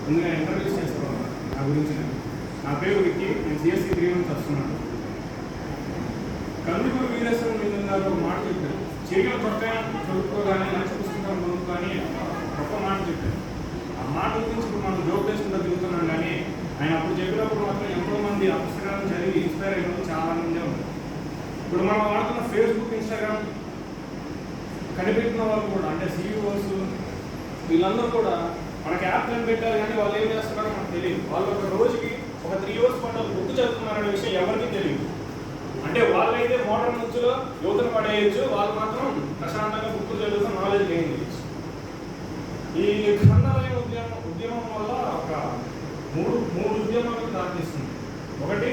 ముందుగా ఇంటర్వ్యూస్ చేసుకోవాలి నా గురించి. నా పేరు విక్కీ, నేను సిఎస్సి 3 నుంచి వస్తున్నాను. కందుకూరు వీరేశ్వరం గారు ఒక మాట చెప్పారు, చీకలు కొట్టగా చదువుకోగానే మంచి పుస్తకం చదువుకొని గొప్ప మాట చెప్పారు. ఆ మాట గురించి ఇప్పుడు మనం జోక్ చేసుకుంటూ తిరుగుతున్నాం, కానీ ఆయన అప్పుడు చెప్పినప్పుడు మాత్రం ఎంతోమంది ఆ పుస్తకాలను చదివి ఇన్స్పైర్ అయిన చాలా మందే ఉన్నారు. ఇప్పుడు మనం వాడుతున్న ఫేస్బుక్, ఇన్స్టాగ్రామ్ కనిపెట్టిన వాళ్ళు కూడా, అంటే సీఈఓస్ వీళ్ళందరూ కూడా మనకి యాప్ కనిపెట్టారు, కానీ వాళ్ళు ఏం చేస్తున్నారో మనకు తెలియదు. వాళ్ళు ఒక రోజుకి ఒక 3 hours పాటు బుక్ చదువుతున్నారనే విషయం ఎవరికీ తెలియదు. అంటే వాళ్ళైతే మోడర్న్ నుంచిలో యువతను పడేయచ్చు, వాళ్ళు మాత్రం ప్రశాంతంగా బుక్ చదువుతూ నాలెడ్జ్ గెయిన్ చేయొచ్చు. ఈ గ్రంథాలయం ఉద్యమం వల్ల ఒక మూడు ఉద్యమాలకు దారితీస్తుంది. ఒకటి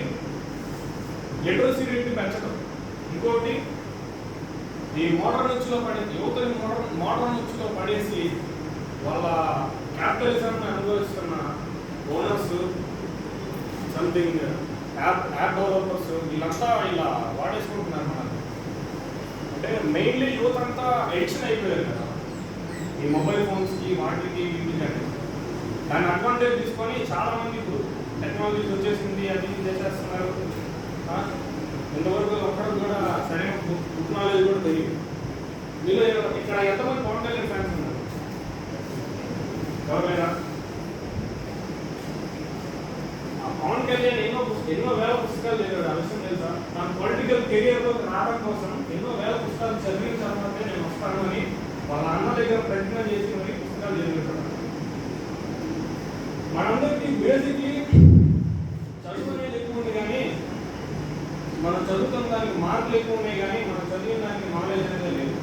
లిటరసీ రేట్ని పెంచడం, ఇంకోటి ఈ మోడర్న్ నుంచిలో యువతని మోడర్న్ నుంచిలో పడేసి వాళ్ళ క్యాపిటలిజంని అనుభవిస్తున్న ఓనర్స్, సంథింగ్ యాప్ డెవలపర్స్, వీళ్ళంతా ఇలా వాడేసుకుంటున్నారు మనం. అంటే మెయిన్లీ యూత్ అంతా ఎడిక్షన్ అయిపోయారు కదా ఈ మొబైల్ ఫోన్స్కి, వాటికి, వీటికి. అంటే దాన్ని అడ్వాంటేజ్ తీసుకొని చాలామంది ఇప్పుడు టెక్నాలజీస్ వచ్చేసింది, అది చేసేస్తున్నారు. ఇంతవరకు ఒక్కరు కూడా సరైన బుక్ నాలెడ్జ్ కూడా తెలియదు. వీళ్ళు ఇక్కడ ఎంతమంది పవన్ కళ్యాణ్ ఫ్యాన్స్ ఉన్నారు? ఎవరైనా? పవన్ కళ్యాణ్ ఎన్నో వేల పుస్తకాలు చదివాడు, ఆ విషయం తెలుసా? నా పొలిటికల్ కెరియర్లో రావడం కోసం ఎన్నో వేల పుస్తకాలు చదివిన తర్వాతే నేను వస్తాను అని వాళ్ళ అన్న దగ్గర ప్రయత్నం చేసి మరి పుస్తకాలు చదివింటాడు. మనందరికీ బేసిక్లీ చదువు అనేది ఎక్కువ ఉంది, కానీ మనం చదువుతున్న దానికి మార్కులు ఎక్కువ ఉన్నాయి, కానీ మనం చదివిన దానికి నాలెడ్జ్ అనేది లేదు.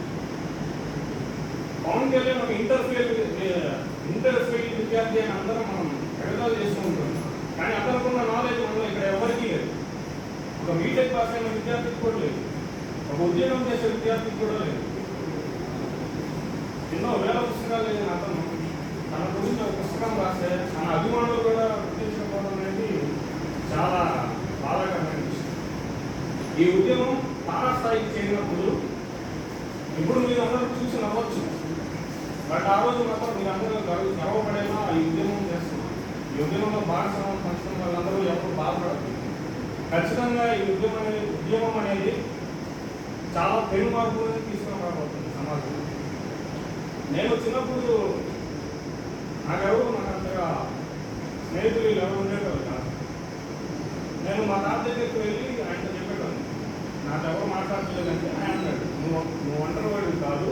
పవన్ కళ్యాణ్ ఒక ఇంటర్ ఫెయిల్ విద్యార్థి అని అందరం మనం ఎగతాలు చేస్తూ ఉంటాం, కానీ అతనుకున్న నాలెడ్జ్ మనలో ఇక్కడ ఎవరికీ లేదు. ఒక బీటెక్ పాస్ అయిన విద్యార్థికి కూడా లేదు, ఒక ఉద్యోగం చేసే విద్యార్థికి కూడా లేదు. ఎన్నో వేల పుస్తకాలు లేని అతను తన గురించి ఒక పుస్తకం రాస్తే తన అభిమానులు కూడా గుర్తించకపోవడం అనేది చాలా బాధాకరమైన విషయం. ఈ ఉద్యమం తారాస్థాయికి చేరినప్పుడు ఇప్పుడు మీరు అందరూ చూసి నవ్వచ్చు, బట్ ఆ రోజు మాత్రం మీరు అందరూ గర్వపడేలా ఈ ఉద్యమం చేస్తున్నారు. ఈ ఉద్యమంలో భాగస్వామ్యం పంచుకున్న వాళ్ళందరూ ఎప్పుడు బాధపడదు. ఖచ్చితంగా ఈ ఉద్యమం అనేది చాలా పెను మార్పులను తీసుకుని రాబోతుంది సమాజంలో. నేను చిన్నప్పుడు నాకు అంతగా స్నేహితులు ఎవరు ఉండేవాళ్ళు కాదు. నేను మా తాత దగ్గరికి వెళ్ళి ఆయనతో చెప్పేటాను, నాకు ఎవరు మాట్లాడలేదంటే ఆయన అన్నాడు, నువ్వు ఒంటరి వాడివి కాదు,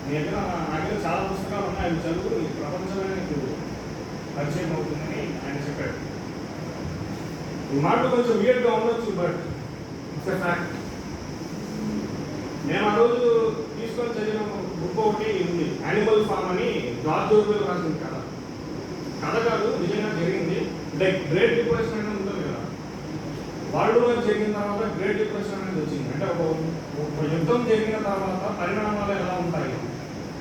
నీ దగ్గర నా దగ్గర చాలా పుస్తకాలు ఉన్నాయి, అవి చదువు, నీ ప్రపంచమే నీకు పరిచయం అవుతుందని ఆయన చెప్పాడు. ఈ మాట కొంచెం వియర్డ్గా ఉండొచ్చు, బట్ ఇట్స్ ఎ ఫ్యాక్ట్. నేను ఆ రోజు తీసుకొని చదివిన బుక్ ఒకటి ఉంది, యానిమల్ ఫామ్ అని జార్జ్ ఆర్వెల్ రాసిన కథ కాదు, నిజంగా జరిగింది. లైక్ గ్రేట్ డిప్రెషన్ అనేది ఉంటుంది కదా, వరల్డ్ వార్ జరిగిన తర్వాత గ్రేట్ డిప్రెషన్ అనేది వచ్చింది. అంటే ఒక యుద్ధం జరిగిన తర్వాత పరిణామాలు ఎలా ఉంటాయి,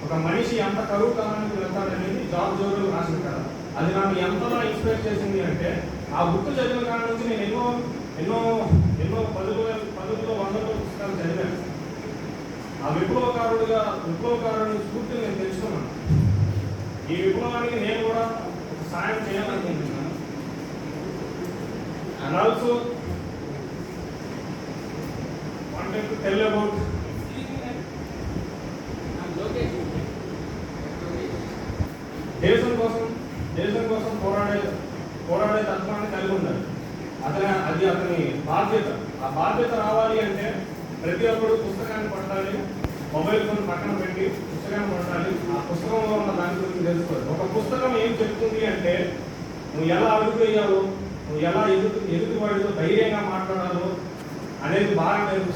ఒక మనిషి ఎంత కరువు కాలానికి వెళ్తాడనేది జార్జ్ ఆర్వెల్ రాసిన కథ. అది నాకు ఎంతలా ఇన్స్పైర్ చేసింది అంటే, ఆ బుక్ చదివిన కాడ నుంచి నేను ఎన్నో పదుల్లో 100 పుస్తకాలు చదివాను. ఆ విప్లవకారుని స్ఫూర్తిని నేను తెచ్చుకున్నాను. ఈ విప్లవానికి నేను కూడా సాయం చేయాలనుకుంటున్నాను. And also wanted to tell about దేశం కోసం పోరాడే తత్వాన్ని కలిగి ఉండాలి. అది అతని బాధ్యత. ఆ బాధ్యత రావాలి అంటే ప్రతి ఒక్కరు పుస్తకాన్ని పట్టాలి, మొబైల్ ఫోన్ పక్కన పెట్టి పుస్తకాన్ని పట్టాలి. ఆ పుస్తకంలో ఉన్న దాని గురించి తెలుసుకోవాలి. ఒక పుస్తకం ఏం చెప్తుంది అంటే, నువ్వు ఎలా అడుగు వేయాలో, నువ్వు ఎలా ఎదుటి వాడితో ధైర్యంగా మాట్లాడాలో అనేది బాగా నేర్పిస్తుంది.